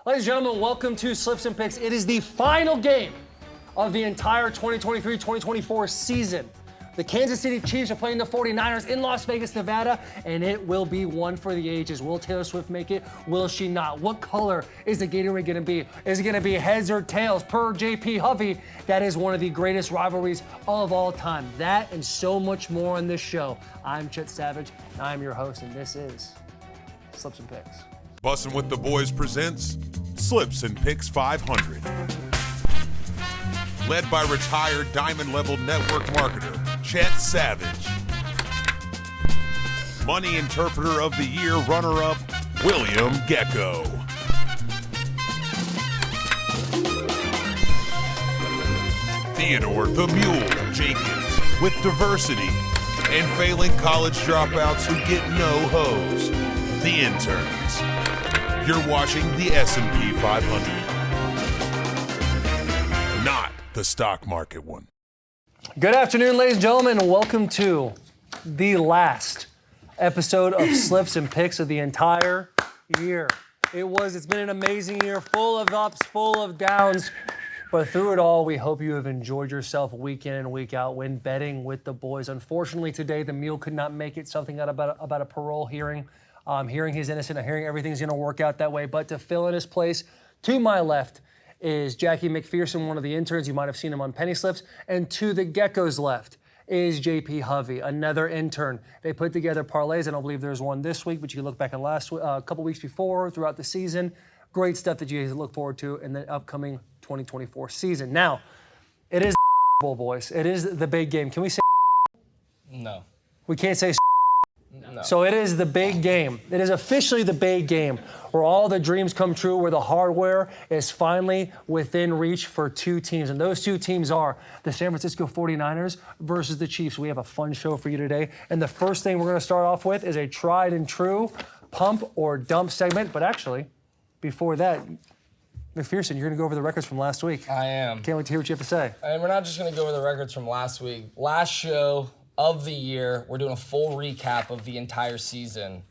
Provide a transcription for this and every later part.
Ladies and gentlemen, welcome to Slips and Picks. It is the final game of the entire 2023-2024 season. The Kansas City Chiefs are playing the 49ers in Las Vegas, Nevada, and it will be one for the ages. Will Taylor Swift make it? Will she not? What color is the Gatorade going to be? Is it going to be heads or tails? Per JP Hovey, that is one of the greatest rivalries of all time. That and so much more on this show. I'm Chet Savage, and I'm your host, and this is Slips and Picks. Bussin' with the Boys presents Slips and Picks 500. Led by retired diamond-level network marketer Chet Savage. Money Interpreter of the Year runner-up William Gekko. Theodore the Mule Jenkins with diversity and failing college dropouts who get no hose. The interns. You're watching the S&P 500, not the stock market one. Good afternoon, ladies and gentlemen, and welcome to the last episode of Slips and Picks of the entire year. It's been an amazing year, full of ups, full of downs, but through it all, we hope you have enjoyed yourself week in and week out when betting with the boys. Unfortunately, today, the Mule could not make it, something about a parole hearing. Hearing he's innocent, hearing everything's going to work out that way. But to fill in his place, to my left is Jackie McPherson, one of the interns. You might have seen him on Penny Slips. And to the Gekko's left is JP Hovey, another intern. They put together parlays. I don't believe there's one this week, but you can look back at a couple weeks before, throughout the season. Great stuff that you guys look forward to in the upcoming 2024 season. Now, it is Bowl, boys. It is the big game. Can we say No. We can't say No. So it is the big game. It is officially the big game where all the dreams come true, where the hardware is finally within reach for two teams. And those two teams are the San Francisco 49ers versus the Chiefs. We have a fun show for you today. And the first thing we're going to start off with is a tried and true pump or dump segment. But actually, before that, McPherson, you're going to go over the records from last week. I am. Can't wait to hear what you have to say. And we're not just going to go over the records from last week. Last show of the year, we're doing a full recap of the entire season.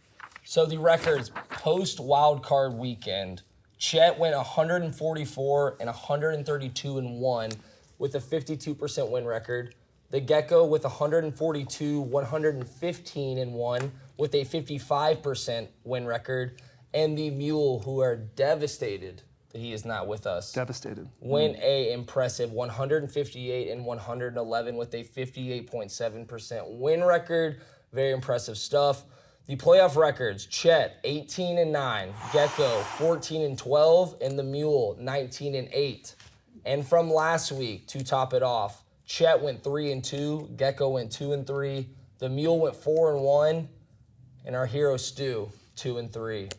So the records post wild card weekend, Chet went 144 and 132 and 1 with a 52% win record. The Gekko with 142, 115 and 1 with a 55% win record. And the Mule, who are devastated that he is not with us. Devastated. Went a impressive 158 and 111 with a 58.7% win record. Very impressive stuff. The playoff records, Chet 18 and 9, Gekko 14 and 12, and the Mule 19 and 8. And from last week, to top it off, Chet went 3 and 2, Gekko went 2 and 3, the Mule went 4 and 1, and our hero Stu 2 and 3.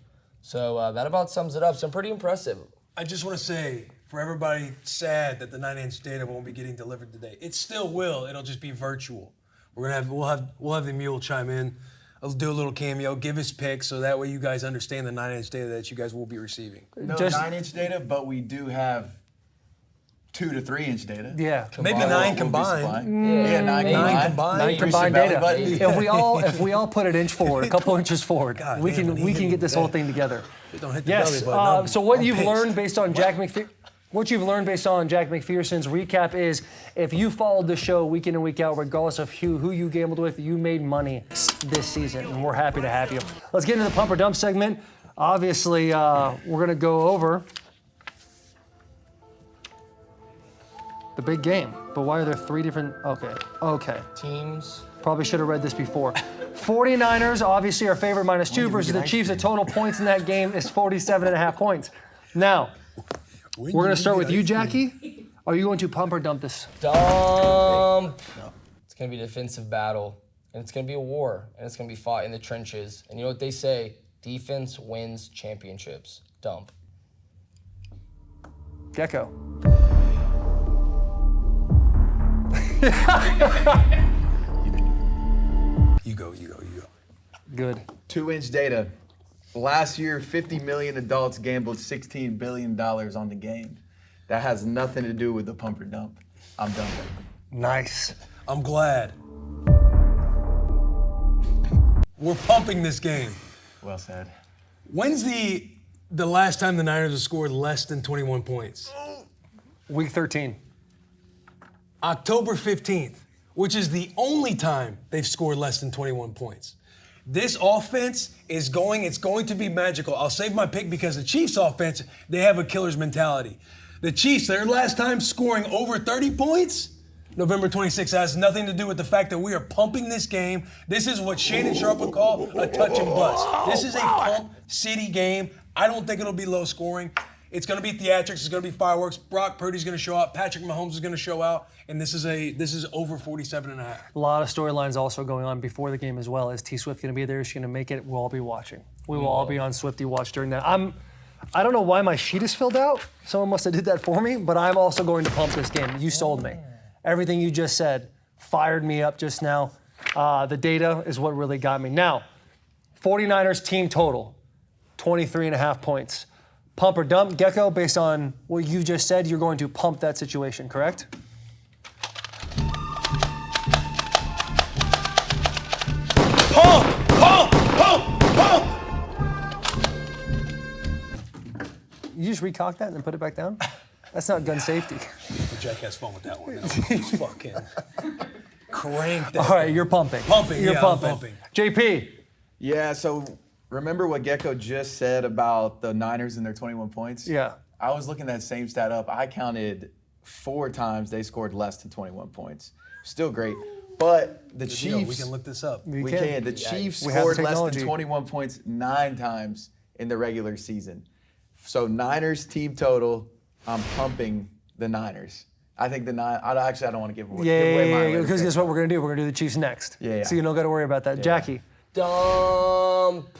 So that about sums it up. So pretty impressive. I just want to say, for everybody sad that the 9-inch data won't be getting delivered today, it still will. It'll just be virtual. We'll have the Mule chime in. I'll do a little cameo, give his picks, so that way you guys understand the 9-inch data that you guys will be receiving. No 9-inch data, but we do have 2 to 3-inch data. Yeah, maybe 9 combined. Yeah, 9 combined. 9 combined data. If we all put an inch forward, a couple inches forward, God, we can get this whole thing together. Don't hit the Yes. belly button. So what you've learned based on Jack McPherson's recap is, if you followed the show week in and week out, regardless of who you gambled with, you made money this season, and we're happy to have you. Let's get into the pump or dump segment. Obviously, we're going to go over the big game. But why are there 3 different? Okay. Teams. Probably should have read this before. 49ers, obviously our favorite, -2 versus the Chiefs. The total points in that game is 47.5 points. Now, we're going to start with you, Jackie. Are you going to pump or dump this? Dump. It's going to be a defensive battle, and it's going to be a war, and it's going to be fought in the trenches. And you know what they say? Defense wins championships. Dump. Gekko. You go. Good. 2-inch data. Last year, 50 million adults gambled $16 billion on the game. That has nothing to do with the pump or dump. I'm dumping. Nice. I'm glad. We're pumping this game. Well said. When's the The last time the Niners have scored less than 21 points. Week 13. October 15th, which is the only time they've scored less than 21 points. This offense it's going to be magical. I'll save my pick because the Chiefs offense, they have a killer's mentality. The Chiefs, their last time scoring over 30 points, November 26th, has nothing to do with the fact that we are pumping this game. This is what Shannon Sharp would call a touch and bust. This is a pump city game. I don't think it'll be low scoring. It's going to be theatrics. It's going to be fireworks. Brock Purdy's going to show out. Patrick Mahomes is going to show out. And this is over 47.5. A lot of storylines also going on before the game as well. Is T Swift going to be there? Is she going to make it? We'll all be watching. We will all be on Swifty Watch during that. I don't know why my sheet is filled out. Someone must have did that for me. But I'm also going to pump this game. You sold me. Everything you just said fired me up just now. The data is what really got me. Now, 49ers team total, 23.5 points. Pump or dump, Gekko, based on what you just said, you're going to pump that situation, correct? Pump! Pump! Pump! Pump! You just recock that and then put it back down? That's not gun safety. Jack has fun with that one now. He's fucking cranked that. All right, you're pumping. Pumping, You're yeah, I'm pumping. pumping. JP. Yeah, so remember what Gekko just said about the Niners and their 21 points? Yeah. I was looking that same stat up. I counted 4 times they scored less than 21 points. Still great. But the Chiefs... we can look this up. We can. The Chiefs We have the scored less than technology. 21 points 9 times in the regular season. So Niners team total, I'm pumping the Niners. I think the Niners... I don't want to give away, give away my Yeah, because guess what we're going to do? We're going to do the Chiefs next. Yeah. So you don't got to worry about that. Jackie. Dump.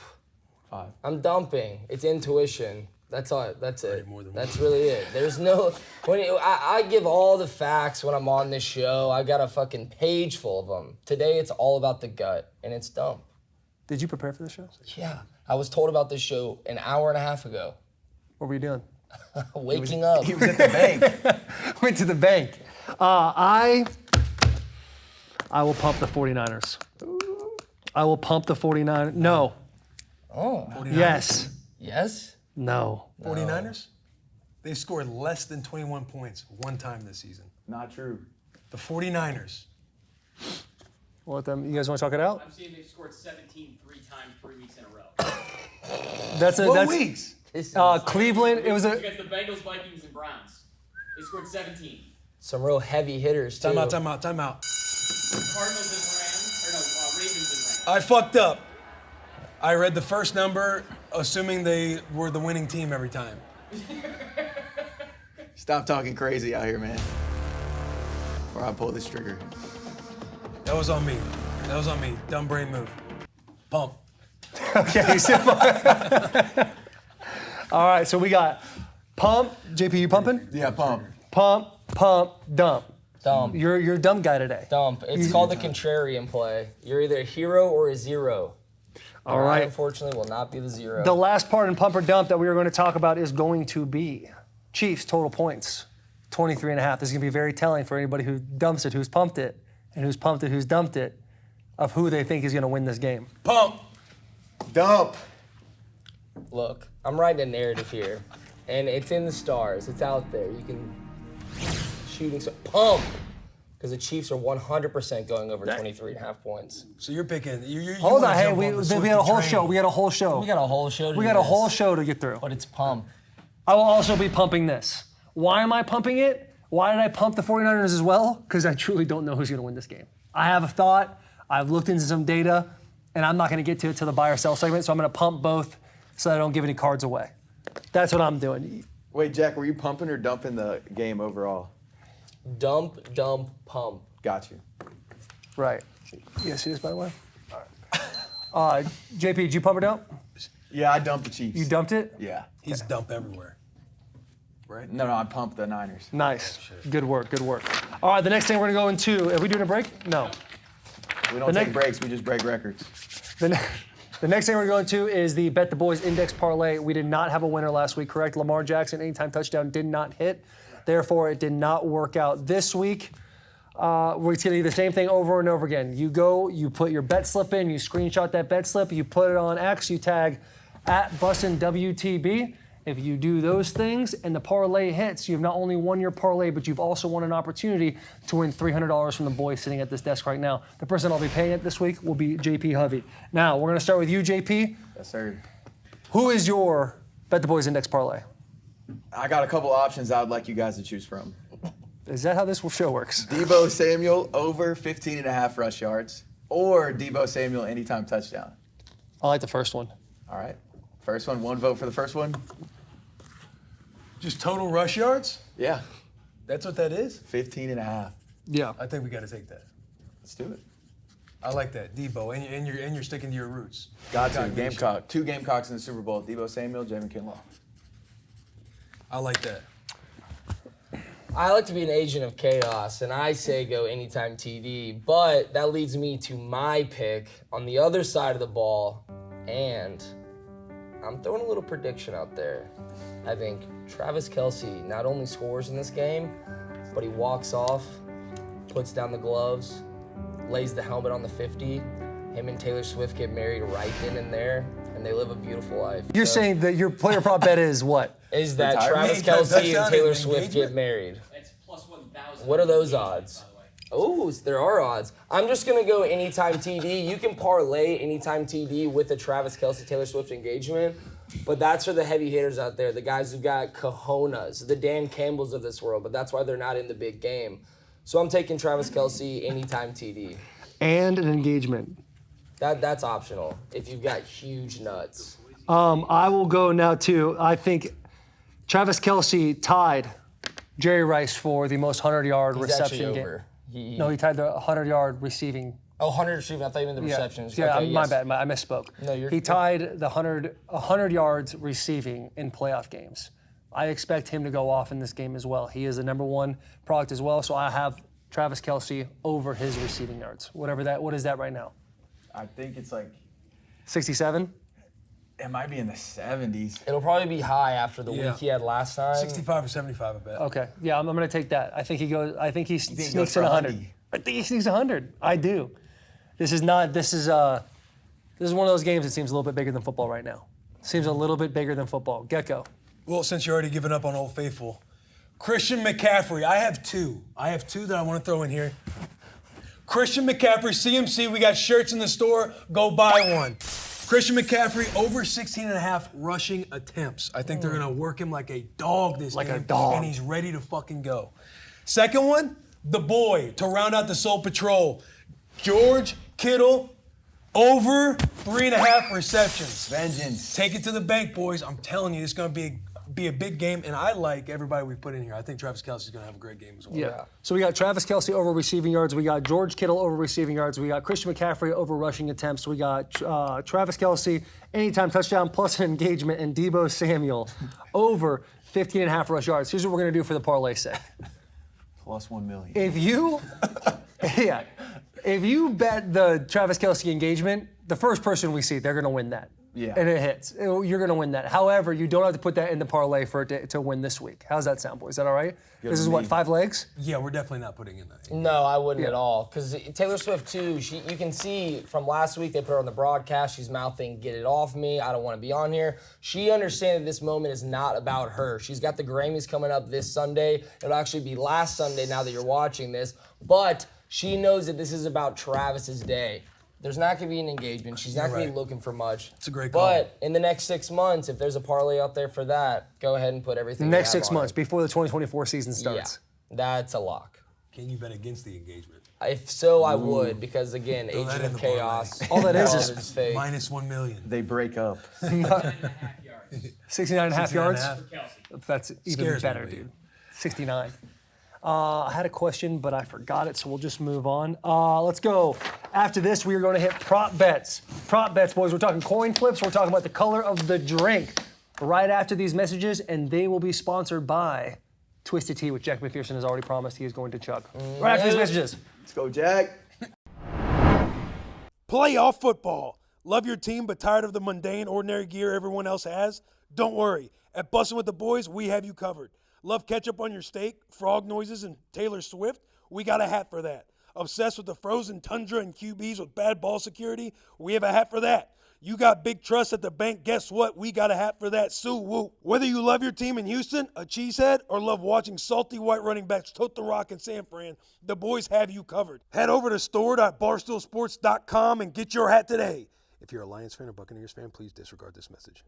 5. I'm dumping. It's intuition. That's all. That's it. That's really it. There's no. I give all the facts when I'm on this show. I got a fucking page full of them. Today it's all about the gut, and it's dump. Did you prepare for the show? Yeah. I was told about this show an hour and a half ago. What were you doing? Waking up. He was at the bank. Went to the bank. I will pump the 49ers. I will pump the 49ers. No. Oh. 49ers? Yes. Yes. No. 49ers? They've scored less than 21 points one time this season. Not true. The 49ers. We'll let them. You guys want to talk it out? I'm seeing they've scored 17 3 times 3 weeks in a row. That's it. What That's weeks? Cleveland. It was a. Against the Bengals, Vikings, and Browns. They scored 17. Some real heavy hitters too. Time out. Cardinals and Rams, or no, Ravens and Rams. I fucked up. I read the first number, assuming they were the winning team every time. Stop talking crazy out here, man. Or I'll pull this trigger. That was on me. Dumb brain move. Pump. Okay. All right. So we got pump. JP, you pumping? Yeah, pump. Pump, dump. Dump. You're a dumb guy today. Dump. It's called the contrarian play. You're either a hero or a zero. All I, right. unfortunately, will not be the zero. The last part in pump or dump that we are going to talk about is going to be Chiefs total points, 23.5. This is going to be very telling for anybody who dumps it, who's pumped it, and who's pumped it, who's dumped it, of who they think is going to win this game. Pump. Dump. Look, I'm writing a narrative here, and it's in the stars. It's out there. You can shooting so pump because the Chiefs are 100% going over 23.5 points. So you're picking. You Hold wanna on, hey, jump we on the had a Swifty whole train. show. We had a whole show. We got a whole show to We do got a this, whole show to get through. but it's pump. I will also be pumping this. Why am I pumping it? Why did I pump the 49ers as well? Because I truly don't know who's going to win this game. I have a thought. I've looked into some data, and I'm not going to get to it till the buy or sell segment, so I'm going to pump both so that I don't give any cards away. That's what I'm doing. Wait, Jack, were you pumping or dumping the game overall? Dump, pump. Got you. Right. You guys see this, by the way? All right. JP, did you pump or dump? Yeah, I dumped the Chiefs. You dumped it? Yeah. He's dump everywhere. Right? No, I pumped the Niners. Nice. Good work. All right, the next thing we're going to go into, are we doing a break? No. We don't The take next- breaks, we just break records. The next thing we're going to is the Bet the Boys Index Parlay. We did not have a winner last week, correct? Lamar Jackson, anytime touchdown, did not hit. Therefore, it did not work out this week. We're going to do the same thing over and over again. You go, you put your bet slip in, you screenshot that bet slip, you put it on X, you tag at Bussin WTB. If you do those things and the parlay hits, you've not only won your parlay, but you've also won an opportunity to win $300 from the boys sitting at this desk right now. The person I'll be paying it this week will be JP Hovey. Now, we're going to start with you, JP. Yes, sir. Who is your Bet the Boys Index parlay? I got a couple options I would like you guys to choose from. Is that how this show works? Deebo Samuel over 15.5 rush yards, or Deebo Samuel anytime touchdown. I like the first one. All right. First one vote for the first one. Just total rush yards? Yeah. That's what that is? 15.5. Yeah. I think we got to take that. Let's do it. I like that, Debo, and you're sticking to your roots. Got to. Gamecock. 2 Gamecocks in the Super Bowl. Deebo Samuel, Jamin Kinlaw. I like that. I like to be an agent of chaos, and I say go anytime TD, but that leads me to my pick on the other side of the ball, and I'm throwing a little prediction out there. I think Travis Kelce not only scores in this game, but he walks off, puts down the gloves, lays the helmet on the 50. Him and Taylor Swift get married right then and there, and they live a beautiful life. You're saying that your player prop bet is what? Is that Retirement? Travis Touchdown Kelce and Taylor and Swift get engagement? married? That's plus 1,000. What are those odds? Oh, there are odds. I'm just going to go anytime TD. You can parlay anytime TD with the Travis Kelce Taylor Swift engagement, but that's for the heavy hitters out there, the guys who've got cojones, the Dan Campbells of this world, but that's why they're not in the big game. So I'm taking Travis Kelce anytime TD. And an engagement. That's optional if you've got huge nuts. I will go now too. I think Travis Kelce tied Jerry Rice for the most 100-yard He's reception actually game. over. No, he tied the 100-yard receiving. Oh, 100 receiving. I thought you meant the receptions. Yeah, Okay, my yes. bad. I misspoke. No, you're he tied the 100 yards receiving in playoff games. I expect him to go off in this game as well. He is the number one product as well, so I have Travis Kelce over his receiving yards. What is that right now? I think it's like, 67? it might be in the 70s. It'll probably be high after the Yeah. week he had last time. 65 or 75, I bet. Okay. Yeah, I'm going to take that. I think he think he sneaks goes in for 100. 100? I think he sneaks 100. I do. This is one of those games that seems a little bit bigger than football right now. Seems a little bit bigger than football. Gekko. Well, since you're already giving up on Old Faithful, Christian McCaffrey. I have two that I want to throw in here. Christian McCaffrey, CMC. We got shirts in the store. Go buy one. Christian McCaffrey over 16.5 rushing attempts. I think they're going to work him like a dog this Like game. a dog. And he's ready to fucking go. Second one, the boy to round out the Soul Patrol. George Kittle over 3.5 receptions. Vengeance. Take it to the bank, boys. I'm telling you, it's going to be a big game, and I like everybody we've put in here. I think Travis Kelce's going to have a great game as well. Yeah. So we got Travis Kelce over receiving yards. We got George Kittle over receiving yards. We got Christian McCaffrey over rushing attempts. We got Travis Kelce anytime touchdown plus an engagement, and Deebo Samuel over 15.5 rush yards. Here's what we're going to do for the parlay sake. Plus 1 million. If you bet the Travis Kelce engagement, the first person we see, they're going to win that. Yeah. And it hits. You're going to win that. However, you don't have to put that in the parlay for it to win this week. How's that sound, boys? Is that all right? Good This is with what, me. 5 legs? Yeah, we're definitely not putting in that. No, I wouldn't Yeah. at all. Because Taylor Swift, too, you can see from last week, they put her on the broadcast. She's mouthing, get it off me. I don't want to be on here. She understands that this moment is not about her. She's got the Grammys coming up this Sunday. It'll actually be last Sunday now that you're watching this. But she knows that this is about Travis's day. There's not going to be an engagement. She's not going to be right. looking for much. It's a great call. But in the next 6 months, if there's a parlay out there for that, go ahead and put everything you Next have 6 on months it. before the 2024 season starts. Yeah, that's a lock. Can you bet against the engagement? If so, I would, because again, Throw that agent in of the parlay. chaos. All that is Love is fake. Minus 1 million. They break up. 9.5 yards. 69 and a half yards? 69.5. Kelce. That's even Scares me, better, man. dude. 69. I had a question, but I forgot it, so we'll just move on. Let's go. After this, we are going to hit prop bets. Prop bets, boys. We're talking coin flips. We're talking about the color of the drink. Right after these messages, and they will be sponsored by Twisted Tea, which Jack McPherson has already promised he is going to chug. Right after these messages. Let's go, Jack. Playoff football. Love your team but tired of the mundane, ordinary gear everyone else has? Don't worry. At Bussin' with the Boys, we have you covered. Love ketchup on your steak, frog noises, and Taylor Swift? We got a hat for that. Obsessed with the frozen tundra and QBs with bad ball security? We have a hat for that. You got big trust at the bank. Guess what? We got a hat for that. Sue woo. Whether you love your team in Houston, a cheesehead, or love watching salty white running backs tote the rock in San Fran, the boys have you covered. Head over to store.barstoolsports.com and get your hat today. If you're a Lions fan or Buccaneers fan, please disregard this message.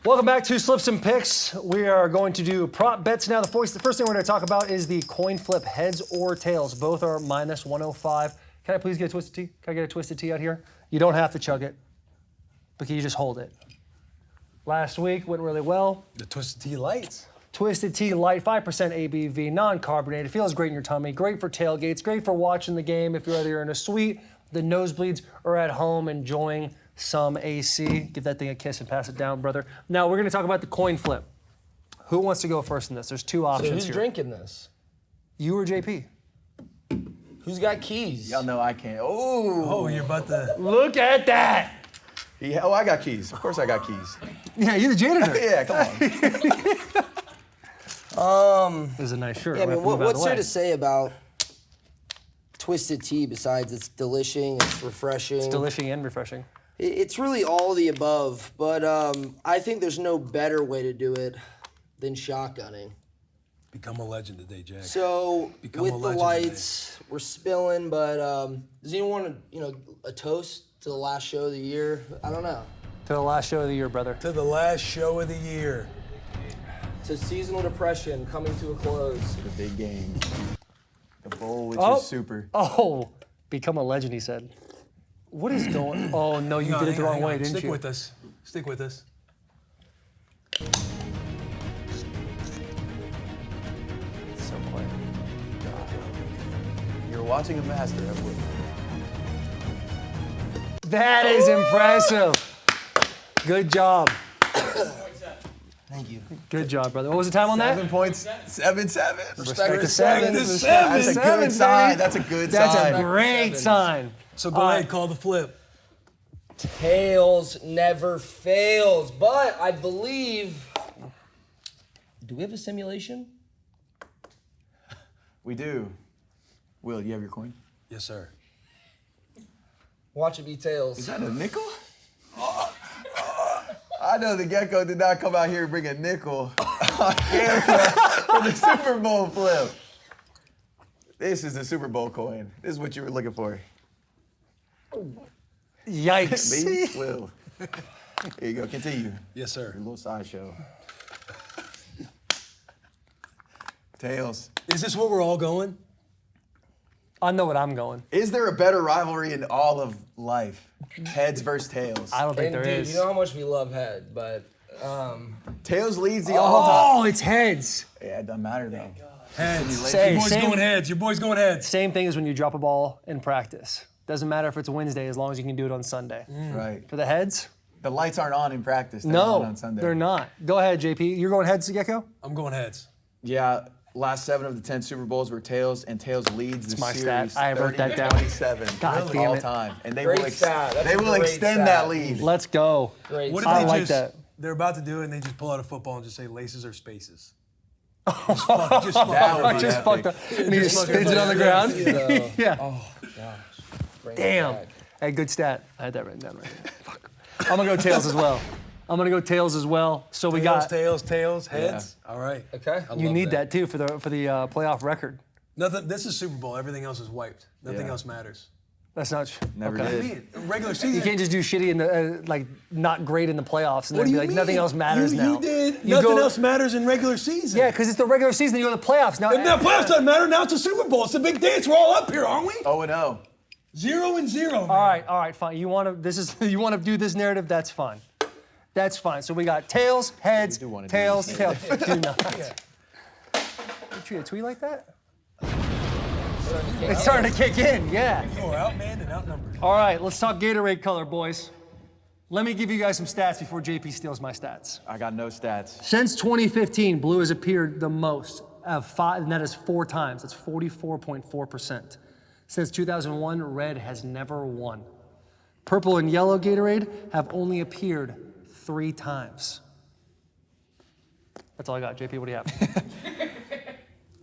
Welcome back to Slips and Picks. We are going to do prop bets now. The first thing we're going to talk about is the coin flip heads or tails. Both are minus 105. Can I please get a twisted tea? Can I get a twisted tea out here? You don't have to chug it, but can you just hold it? Last week went really well. The Twisted Tea Lights. Twisted Tea Light, 5% ABV, non-carbonated, feels great in your tummy, great for tailgates, great for watching the game if you're in a suite, the nosebleeds, or at home enjoying some AC. Give that thing a kiss and pass it down, brother. Now we're gonna talk about the coin flip. Who wants to go first in this? There's two options So who's here. drinking this? You or JP? Who's got keys? Y'all know I can't. Oh, You're about to. Look at that! yeah. Oh, I got keys. Of course I got keys. Yeah, you're the janitor. Yeah, come on. This is a nice shirt. Yeah, I I'm gonna mean, move out of what's the there way. to say about twisted tea besides it's delicious, it's refreshing? It's delicious and refreshing. It's really all of the above, but I think there's no better way to do it than shotgunning. Become a legend today, Jack. So Become a with the legend lights, we're spilling, but does anyone want a toast to the last show of the year? I don't know. To the last show of the year, brother. To the last show of the year. To seasonal depression coming to a close. The big game. The bowl, which Oh. is super. Oh, become a legend, he said. What is going? Oh no, you did it the wrong way, didn't Stick you? with us. Stick with us. So quiet. You're watching a master at work. That is impressive. Good job. Thank you. Good job, brother. What was the time on that? 7 points. 7-7. Respect the seven. the That's seven. a Seven, good sign. baby. That's a good That's sign. a great sign. So go ahead, call the flip. Tails never fails, but I believe. Do we have a simulation? We do. Will, you have your coin? Yes, sir. Watch it be tails. Is that a nickel? I know the Gekko did not come out here and bring a nickel on camera for the Super Bowl flip. This is the Super Bowl coin. This is what you were looking for. Yikes. Me? Will. Here you go. Continue. Yes, sir. Your little sideshow. Tails. Is this where we're all going? I know what I'm going. Is there a better rivalry in all of life? Heads versus tails. I don't think And there dude, is. you know how much we love head, but Tails leads the all-time. Oh, it's heads. Yeah, it doesn't matter though. Heads. Say- Your boy's same- going heads. Your boy's going heads. Same thing as when you drop a ball in practice. Doesn't matter if it's Wednesday as long as you can do it on Sunday. Right. For the heads? The lights aren't on in practice. They're on No, Sunday. they're not. Go ahead, JP. You're going heads, Gekko? I'm going heads. Yeah, last 7 of the 10 Super Bowls were tails, and tails leads the my series. stat. I wrote that down. 30-27 God damn all it. time, and they Great will stat. That's they a will great extend stat. that lead. Let's go. great. What if I they like just, that. they're about to do it and they just pull out a football and just say laces or spaces? That would be Just epic. fucked up. And he just spins it on the ground. Yeah. Bring it Damn. back. Hey, good stat. I had that written down right there. Fuck. I'm gonna go tails as well. So we got. Tails, heads. All right. Okay. I You love need that too for the playoff record. Nothing. This is Super Bowl. Everything else is wiped. Nothing Yeah. else matters. That's not. Never okay. did. What do you mean? Regular season. You can't just do shitty in the like not great in the playoffs and What then do be you like mean? nothing else matters now. You did. You Nothing go- else matters in regular season. Yeah, because it's the regular season. You go to the playoffs now. If the playoffs doesn't matter, now it's a Super Bowl. It's a big dance. We're all up here, aren't we? 0-0. 0-0. All right, fine. You want to you want to do this narrative? That's fine. That's fine. So we got tails, heads, We do wanna do tails, this tails. Do not. You treat a tweet like that? It's starting to kick in. Yeah. You are outmanned and outnumbered. All right, let's talk Gatorade color, boys. Let me give you guys some stats before JP steals my stats. I got no stats. Since 2015, blue has appeared the most of 5, and that is 4 times. That's 44.4%. Since 2001, red has never won. Purple and yellow Gatorade have only appeared 3 times. That's all I got. JP, what do you have?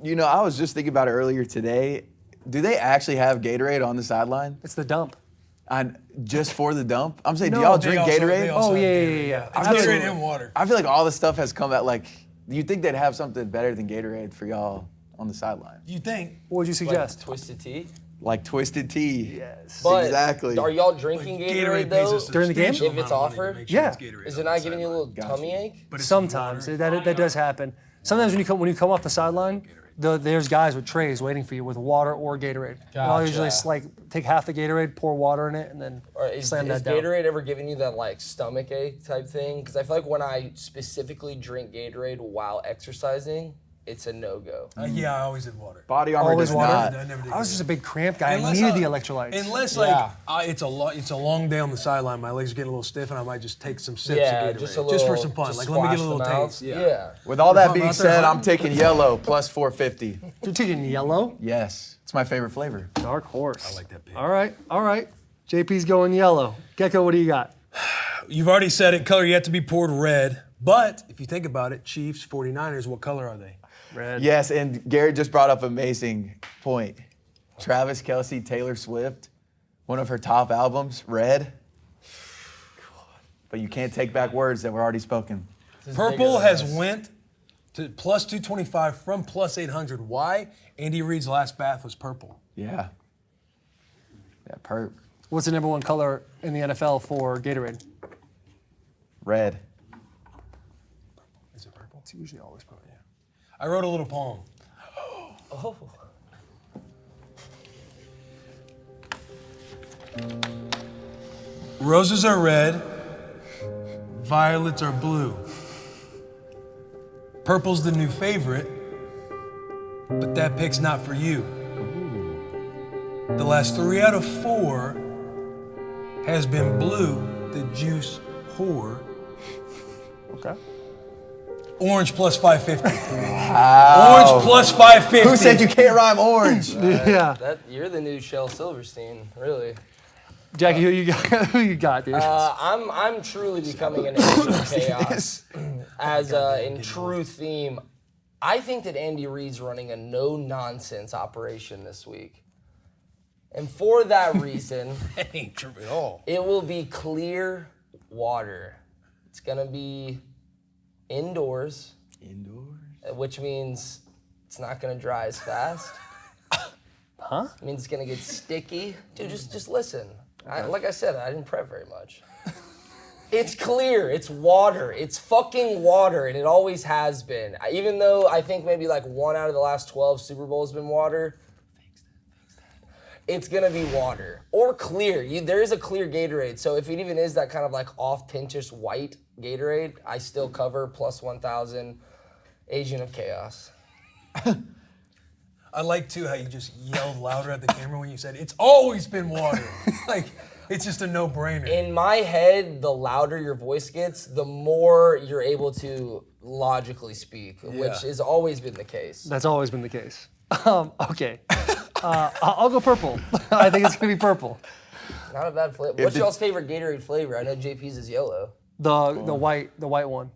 You know, I was just thinking about it earlier today. Do they actually have Gatorade on the sideline? It's the dump. Just for the dump? I'm saying, do No, y'all they drink also- Gatorade? they also Oh, have yeah, Gatorade, yeah. It's Absolutely. Gatorade and water. I feel like all this stuff has come out like, you'd think they'd have something better than Gatorade for y'all on the sideline. You think? What would you Like suggest? Twisted Tea. Like Twisted Tea. Yes. But Exactly. are y'all drinking Gatorade, pays though? a During the game? substantial If it's amount of money to offered? make sure Yeah. it's Gatorade Is on it the not giving you a sideline. little tummy ache? But it's Sometimes water. that does happen. Sometimes when you come off the sideline, there's guys with trays waiting for you with water or Gatorade. And I'll usually Gotcha. like take half the Gatorade, pour water in it, and then Or is slam that down. Gatorade ever giving you that like stomach ache type thing? Because I feel like when I specifically drink Gatorade while exercising, it's a no-go. Yeah, I always did water. Body armor Always does water? not. I never did I was Gatorade. just a big cramp guy. I Unless needed I- the electrolytes. Unless Yeah. it's a long day on the sideline, my legs are getting a little stiff, and I might just take some sips Yeah, of Gatorade just a little. for some fun. just Like let me get a splash little them out. taste. Yeah. With all that I'm being out there said, I'm hunting. taking yellow plus 450. You're taking yellow? Yes, it's my favorite flavor. Dark horse. I like that pick. All right. JP's going yellow. Gekko, what do you got? You've already said it. Color yet to be poured red. But if you think about it, Chiefs, 49ers, what color are they? Red. Yes, and Gary just brought up an amazing point. Travis Kelce, Taylor Swift, one of her top albums, Red. But you can't take back words that were already spoken. Purple has went to plus 225 from plus 800. Why? Andy Reid's last bath was purple. Yeah. Yeah, perp. What's the number one color in the NFL for Gatorade? Red. Is it purple? It's usually always purple. Yeah. I wrote a little poem. Oh. Roses are red, violets are blue. Purple's the new favorite, but that pick's not for you. The last 3 out of 4 has been blue, the juice whore. Okay. Orange plus 550. Orange plus 550. Who said you can't rhime orange? Yeah. You're the new Shel Silverstein, really. Jackie, who you got? Who you got, dude? I'm truly becoming an agent of chaos. As in true theme, I think that Andy Reid's running a no-nonsense operation this week. And for that reason, That ain't true at all. it will be clear water. It's going to be indoors, which means it's not going to dry as fast. Huh? It means it's going to get sticky. Dude, just listen. Like I said, I didn't prep very much. It's clear. It's water. It's fucking water, and it always has been. Even though I think maybe like 1 out of the last 12 Super Bowls has been water, it's gonna be water or clear. There is a clear Gatorade, so if it even is that kind of like off Pinterest white Gatorade, I still cover plus 1,000. Agent of Chaos. I like too how you just yelled louder at the camera when you said it's always been water. Like it's just a no-brainer. In my head, the louder your voice gets, the more you're able to logically speak, which has always been the case. That's always been the case. Okay. I'll go purple. I think it's going to be purple. Not a bad flavor. What's y'all's favorite Gatorade flavor? I know JP's is yellow. The white one.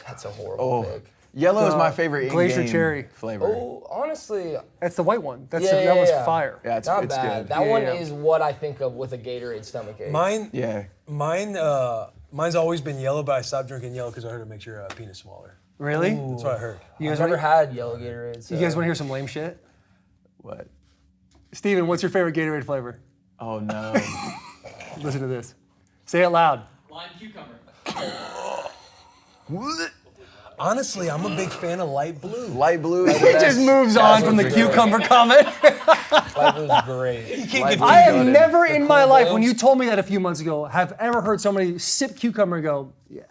That's a horrible pick. Yellow is my favorite Glacier in-game cherry. flavor. Oh, honestly, That's the white one. That Yeah, was yeah. fire. Yeah, it's not it's bad. good. That one yeah. is what I think of with a Gatorade stomachache. Mine's always been yellow, but I stopped drinking yellow because I heard it makes your penis smaller. Really? That's what I heard. You I've guys never want had yellow Gatorade. So. you guys want to hear some lame shit? What? Steven, what's your favorite Gatorade flavor? Oh no. Listen to this. Say it loud. Lime cucumber. Honestly, I'm a big fan of light blue. Light blue is the He best. just moves on from the cucumber comment. That was great. You can't get I have Got it. never in my cool life, boil. when you told me that a few months ago, have ever heard somebody sip cucumber and go, yeah,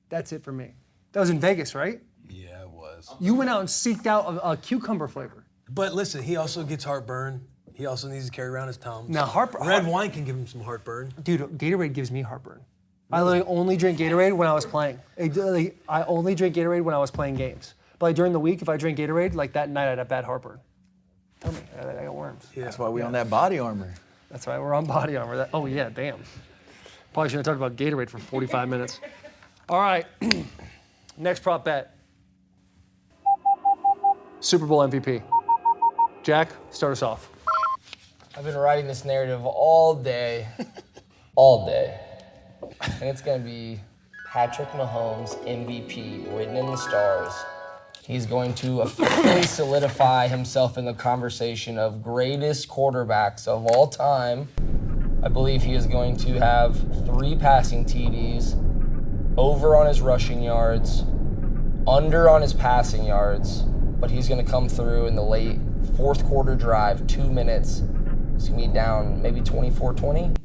that's it for me. That was in Vegas, right? Yeah, it was. You went out and seeked out a cucumber flavor. But listen, he also gets heartburn. He also needs to carry around his Tums. Now, Red wine can give him some heartburn. Dude, Gatorade gives me heartburn. I literally only drink Gatorade when I was playing. I only drink Gatorade when I was playing games. But like during the week, if I drink Gatorade, like that night I'd have bad heartburn. Tell me, I got worms. That's why we on that body armor. That's right, we're on body armor. Oh yeah, damn. Probably shouldn't have talked about Gatorade for 45 minutes. All right, next prop bet. Super Bowl MVP. Jack, start us off. I've been writing this narrative all day. all day. And it's going to be Patrick Mahomes, MVP, written in the stars. He's going to officially solidify himself in the conversation of greatest quarterbacks of all time. I believe he is going to have 3 passing TDs, over on his rushing yards, under on his passing yards, but he's going to come through in the late fourth quarter drive, 2 minutes. It's going to be down maybe 24-20.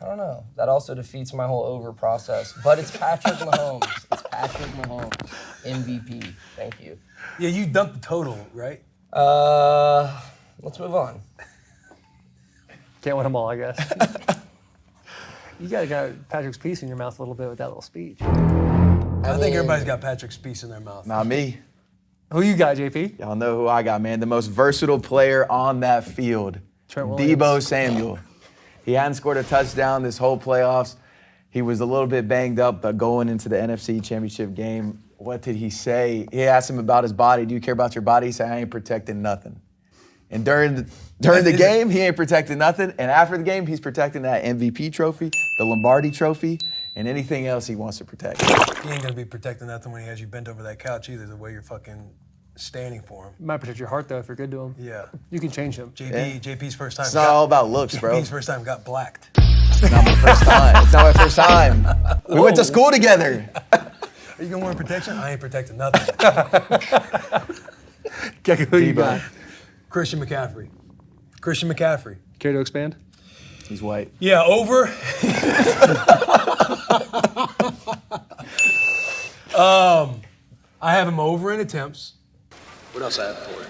I don't know. That also defeats my whole over process. But it's Patrick Mahomes. It's Patrick Mahomes, MVP. Thank you. Yeah, you dumped the total, right? Let's move on. Can't win them all, I guess. You got Patrick's piece in your mouth a little bit with that little speech. I think everybody's got Patrick's piece in their mouth. Not me. Who you got, JP? Y'all know who I got, man. The most versatile player on that field. Trent Williams. Deebo Samuel. He hadn't scored a touchdown this whole playoffs. He was a little bit banged up, but going into the NFC Championship game, what did he say? He asked him about his body. Do you care about your body? He said, I ain't protecting nothing. And during the game, he ain't protecting nothing. And after the game, he's protecting that MVP trophy, the Lombardi trophy, and anything else he wants to protect. He ain't going to be protecting nothing when he has you bent over that couch either, the way you're fucking standing for him. Might protect your heart, though, if you're good to him. Yeah. You can change him. JP's first time. It's not all about looks, bro. JP's first time got blacked. It's not my first time. It's not my first time. We went to school together. Are you going to wear protection? I ain't protecting nothing. Gekko, who you got? Christian McCaffrey. Christian McCaffrey. Care to expand? He's white. Yeah, over. I have him over in attempts. What else I have for it?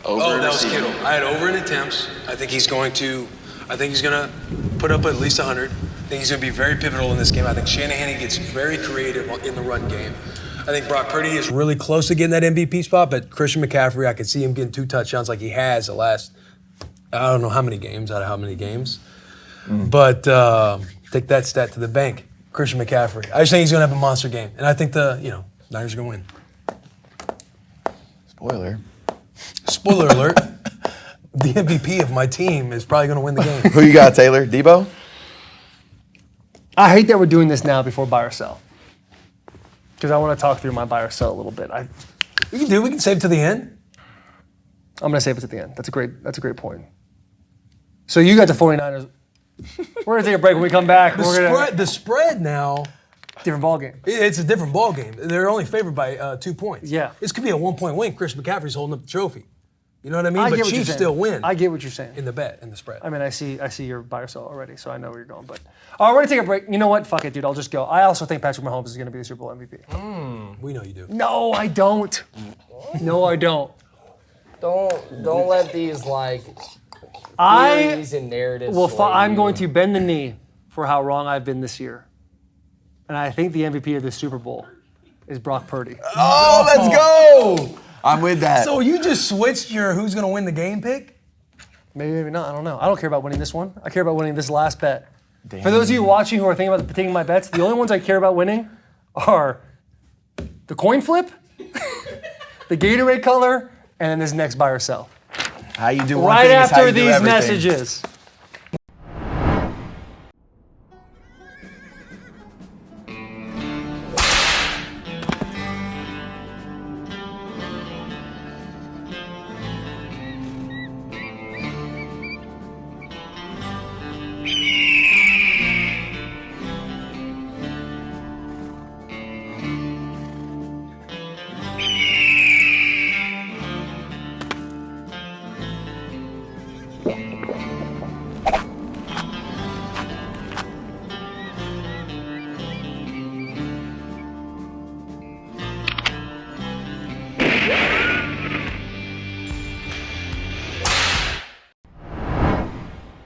Over that was Kittle. I had over in attempts. I think he's going to put up at least 100. I think he's going to be very pivotal in this game. I think Shanahan gets very creative in the run game. I think Brock Purdy is really close to getting that MVP spot, but Christian McCaffrey, I could see him getting 2 touchdowns like he has the last, I don't know how many games, out of how many games. But take that stat to the bank. Christian McCaffrey. I just think he's going to have a monster game. And I think Niners are going to win. Spoiler alert. The MVP of my team is probably going to win the game. Who you got, Taylor? Debo? I hate that we're doing this now before buy or sell. Because I want to talk through my buy or sell a little bit. We can save it to the end. I'm going to save it to the end. That's a great point. So you got the 49ers. We're going to take a break. When we come back, The spread now, different ball game. it's a different ball game. They're only favored by 2 points. Yeah. This could be a 1-point win. Chris McCaffrey's holding up the trophy. You know what I mean? I get But what you're Chiefs saying. still win I get what you're saying. in the spread. I mean, I see your buy or sell already, so I know where you're going. But all right, we're gonna take a break. You know what? Fuck it, dude. I'll just go. I also think Patrick Mahomes is gonna be the Super Bowl MVP. We know you do. No, I don't. No, I don't. Don't let these I theories and narratives. will. sway I'm you. going to bend the knee for how wrong I've been this year, and I think the MVP of the Super Bowl is Brock Purdy. Oh, let's go! I'm with that. So you just switched your who's going to win the game pick? Maybe, maybe not. I don't know. I don't care about winning this one. I care about winning this last bet. For those of you watching who are thinking about taking my bets, the only ones I care about winning are the coin flip, the Gatorade color, and then this next buy or sell. How you do one Right thing is how after you do these everything. messages.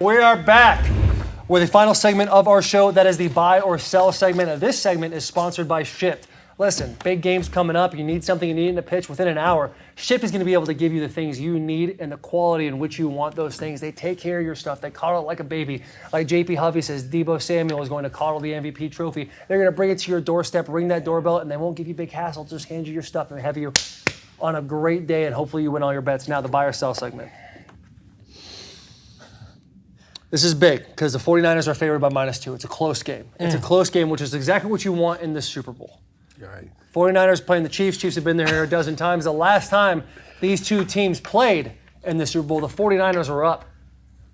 We are back with the final segment of our show. That is the buy or sell segment. And this segment is sponsored by Shipt. Listen, big games coming up. You need something you need in a pitch within an hour. Shipt is going to be able to give you the things you need and the quality in which you want those things. They take care of your stuff. They coddle it like a baby. Like JP Hovey says, Deebo Samuel is going to coddle the MVP trophy. They're going to bring it to your doorstep, ring that doorbell, and they won't give you big hassle. Just hand you your stuff and have you on a great day, and hopefully you win all your bets. Now the buy or sell segment. This is big because the 49ers are favored by -2. It's a close game. It's a close game, which is exactly what you want in the Super Bowl. You're right. 49ers playing the Chiefs. Chiefs have been there a dozen times. The last time these two teams played in the Super Bowl, the 49ers were up.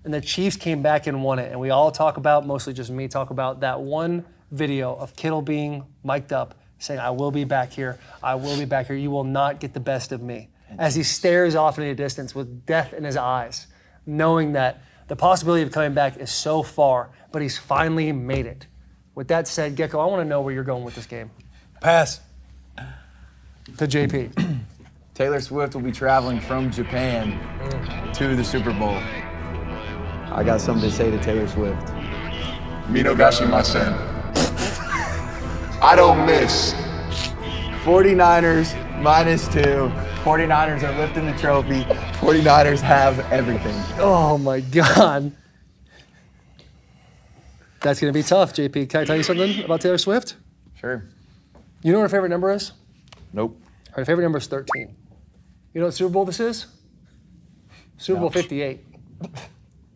And the Chiefs came back and won it. And we all talk about, mostly just me, talk about that one video of Kittle being mic'd up, saying, I will be back here. I will be back here. You will not get the best of me. As he stares off into the distance with death in his eyes, knowing that the possibility of coming back is so far, but he's finally made it. With that said, Gekko, I want to know where you're going with this game. Pass. To JP. Taylor Swift will be traveling from Japan to the Super Bowl. I got something to say to Taylor Swift. Minogashimasen. I don't miss. 49ers -2. 49ers are lifting the trophy. 49ers have everything. Oh, my God. That's going to be tough, JP. Can I tell you something about Taylor Swift? Sure. You know what her favorite number is? Nope. Her favorite number is 13. You know what Super Bowl this is? Super Bowl 58.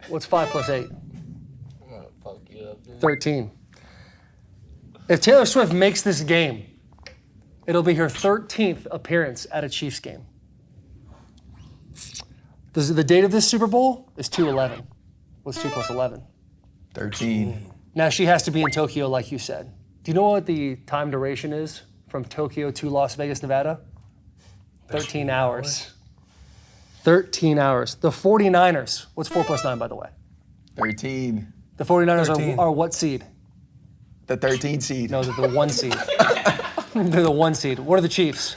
What's 5 plus 8? I'm gonna fuck you up, dude. 13. If Taylor Swift makes this game, it'll be her 13th appearance at a Chiefs game. The date of this Super Bowl is 2/11. What's 2 plus 11? 13. Now she has to be in Tokyo, like you said. Do you know what the time duration is from Tokyo to Las Vegas, Nevada? 13 hours. 13 hours. The 49ers, what's 4 plus 9, by the way? 13. The 49ers 13. are what seed? The 13 seed. No, they're the 1 seed. They're the 1 seed. What are the Chiefs?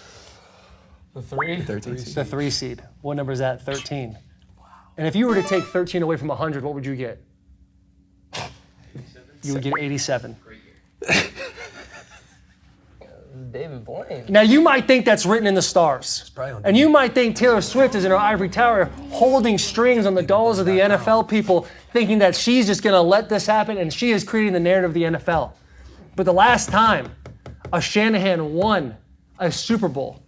The 3? 13 seed. The 3 seed. What number is that? 13. Wow. And if you were to take 13 away from 100, what would you get? 87. You would get 87. Great year. David Blaine. Now, you might think that's written in the stars. probably on And you might think Taylor Swift is in her ivory tower holding strings on the dolls of the NFL people, thinking that she's just going to let this happen and she is creating the narrative of the NFL. But the last time a Shanahan won a Super Bowl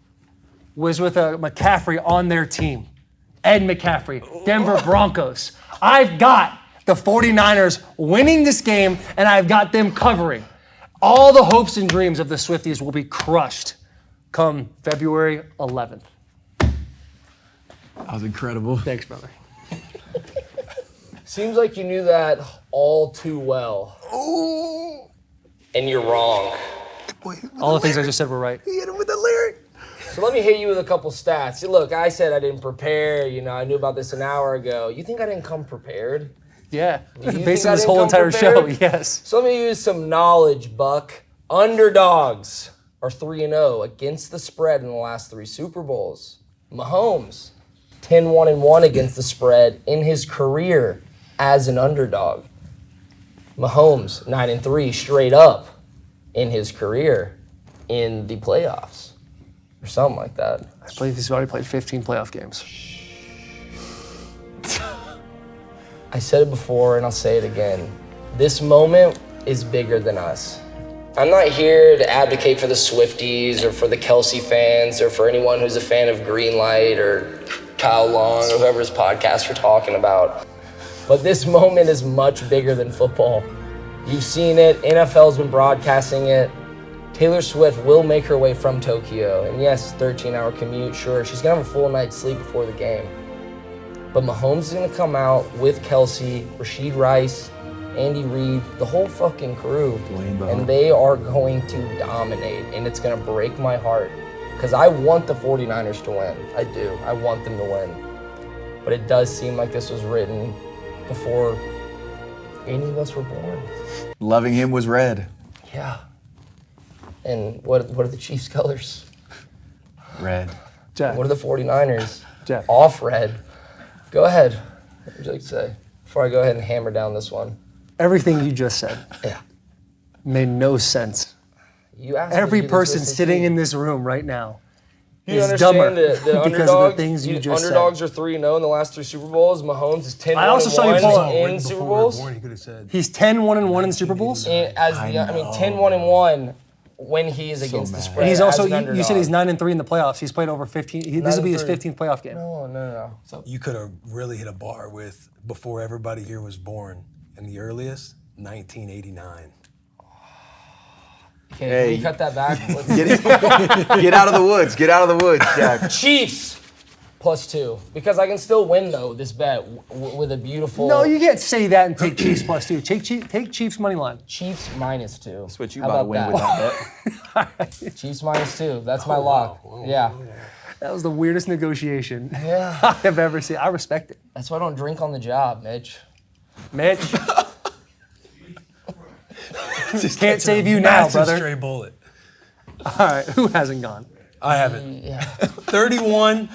was with a McCaffrey on their team. Ed McCaffrey, Denver Broncos. I've got the 49ers winning this game, and I've got them covering. All the hopes and dreams of the Swifties will be crushed come February 11th. That was incredible. Thanks, brother. Seems like you knew that all too well. And you're wrong. All the things I just said were right. He hit him with the lyric. So let me hit you with a couple stats. See, look, I said I didn't prepare. You know, I knew about this an hour ago. You think I didn't come prepared? Yeah, You think based I on this didn't whole come entire show, prepared? yes. So let me use some knowledge, Buck. Underdogs are 3-0 against the spread in the last 3 Super Bowls. Mahomes, 10-1-1 against the spread in his career as an underdog. Mahomes, 9-3 straight up in his career in the playoffs. Or something like that. I believe he's already played 15 playoff games. I said it before and I'll say it again. This moment is bigger than us. I'm not here to advocate for the Swifties or for the Kelce fans or for anyone who's a fan of Greenlight or Kyle Long or whoever's podcast we're talking about. But this moment is much bigger than football. You've seen it. NFL's been broadcasting it. Taylor Swift will make her way from Tokyo. And yes, 13-hour commute, sure. She's going to have a full night's sleep before the game. But Mahomes is going to come out with Kelce, Rashid Rice, Andy Reid, the whole fucking crew. And they are going to dominate. And it's going to break my heart. Because I want the 49ers to win. I do. I want them to win. But it does seem like this was written before any of us were born. Loving him was red. Yeah. And what are the Chiefs' colors? Red. Jack, What are the 49ers? Jack. Off red. Go ahead. What would you like to say? Before I go ahead and hammer down this one. everything you just said Yeah. made no sense. You asked me to Every do this person with the sitting team. in this room right now You is dumber understand the because underdogs, of the things you just underdogs said. are 3-0 in the last 3 Super Bowls. Mahomes is 10-1 I also saw you pull up in Super Bowls. He could have said. He's 10-1-1 in Super Bowls. And 10-1-1 when he is against the spread. And he's as also, an you said he's underdog. 9-3 in the playoffs. He's played over 15. This will be his 9-3. 15th playoff game. No. So You could have really hit a bar with before everybody here was born, and the earliest, 1989. okay, Hey. can we cut that back? Let's Get out of the woods. Get out of the woods, Jack. Chiefs +2 because I can still win though this bet with a beautiful. No, you can't say that and take Chiefs +2. Take Chiefs money line. Chiefs -2. That's what you How about to about win with that bet. Chiefs -2. That's my lock. Yeah. That was the weirdest negotiation Yeah. I have ever seen. I respect it. That's why I don't drink on the job, Mitch. Mitch, Just can't catching save a you now, massive brother. Stray bullet. all right, who hasn't gone? I haven't. Yeah. 31-27.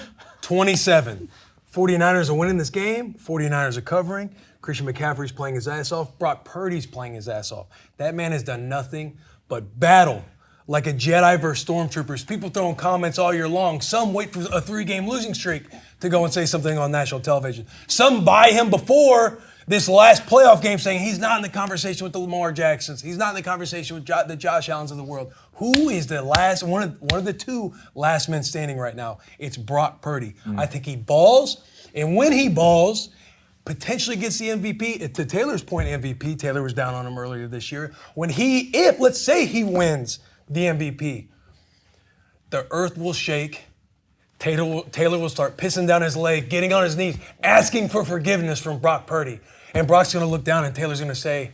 49ers are winning this game. 49ers are covering. Christian McCaffrey's playing his ass off. Brock Purdy's playing his ass off. That man has done nothing but battle like a Jedi versus Stormtroopers. People throwing comments all year long. Some wait for a 3-game losing streak to go and say something on national television. Some buy him before this last playoff game saying he's not in the conversation with the Lamar Jacksons. He's not in the conversation with the Josh Allens of the world. Who is the last, one of the two last men standing right now? It's Brock Purdy. I think he balls, and when he balls, potentially gets the MVP. To Taylor's point, MVP, Taylor was down on him earlier this year. If let's say he wins the MVP, the earth will shake. Taylor will start pissing down his leg, getting on his knees, asking for forgiveness from Brock Purdy. And Brock's going to look down and Taylor's going to say,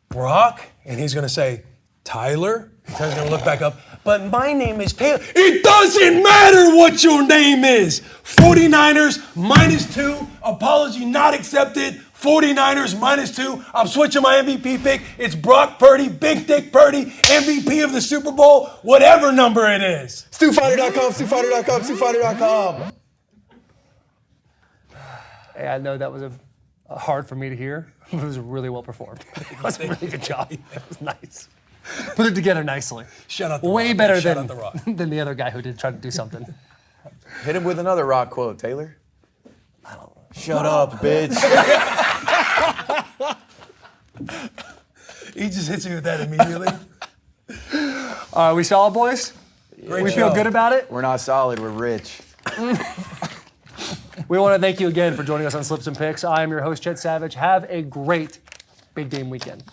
Brock? And he's going to say, Tyler? And Taylor's going to look back up, but my name is Taylor. It doesn't matter what your name is. 49ers -2, apology not accepted. 49ers -2. I'm switching my MVP pick. It's Brock Purdy, Big Dick Purdy, MVP of the Super Bowl, whatever number it is. StuFeiner.com, StuFeiner.com, StuFeiner.com. Hey, I know that was hard for me to hear. It was really well performed. It was a really good job. It was nice. Put it together nicely. Shout out the Way Rock, better man. Shout than, out the Rock. than the other guy who did try to do something. Hit him with another rock quote, Taylor. Shut up, bitch. He just hits me with that immediately. All right, we solid, boys? Great We show. feel good about it? We're not solid, we're rich. We want to thank you again for joining us on Slips and Picks. I am your host, Chet Savage. Have a great big game weekend.